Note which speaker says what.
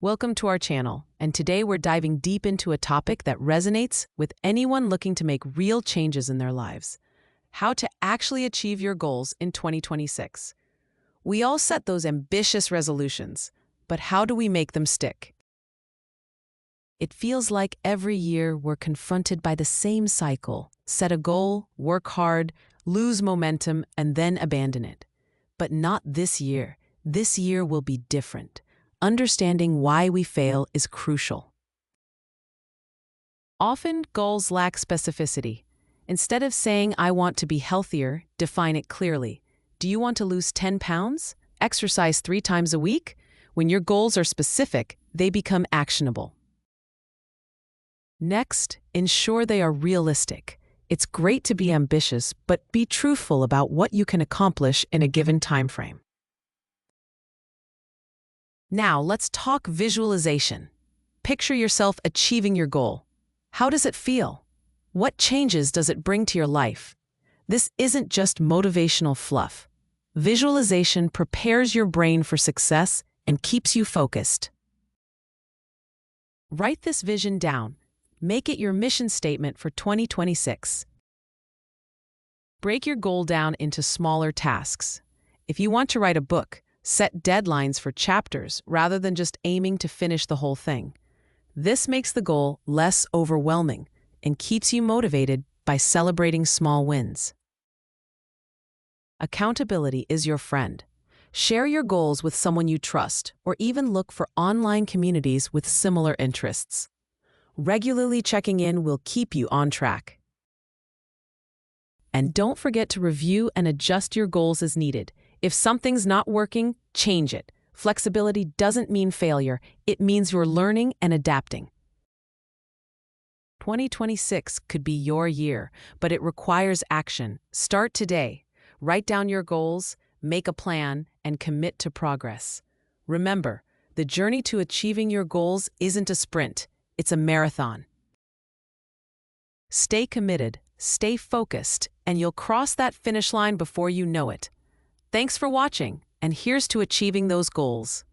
Speaker 1: Welcome to our channel, and today we're diving deep into a topic that resonates with anyone looking to make real changes in their lives: how to actually achieve your goals in 2026. We all set those ambitious resolutions, but how do we make them stick? It feels like every year we're confronted by the same cycle: set a goal, work hard, lose momentum, and then abandon it. But not this year. This year will be different. Understanding why we fail is crucial. Often, goals lack specificity. Instead of saying, "I want to be healthier," define it clearly. Do you want to lose 10 pounds? Exercise 3 times a week? When your goals are specific, they become actionable. Next, ensure they are realistic. It's great to be ambitious, but be truthful about what you can accomplish in a given time frame. Now, let's talk visualization. Picture yourself achieving your goal. How does it feel? What changes does it bring to your life? This isn't just motivational fluff. Visualization prepares your brain for success and keeps you focused. Write this vision down. Make it your mission statement for 2026. Break your goal down into smaller tasks. If you want to write a book, set deadlines for chapters rather than just aiming to finish the whole thing. This makes the goal less overwhelming and keeps you motivated by celebrating small wins. Accountability is your friend. Share your goals with someone you trust, or even look for online communities with similar interests. Regularly checking in will keep you on track. And don't forget to review and adjust your goals as needed. If something's not working, change it. Flexibility doesn't mean failure. It means you're learning and adapting. 2026 could be your year, but it requires action. Start today. Write down your goals, make a plan, and commit to progress. Remember, the journey to achieving your goals isn't a sprint, it's a marathon. Stay committed, stay focused, and you'll cross that finish line before you know it. Thanks for watching, and here's to achieving those goals.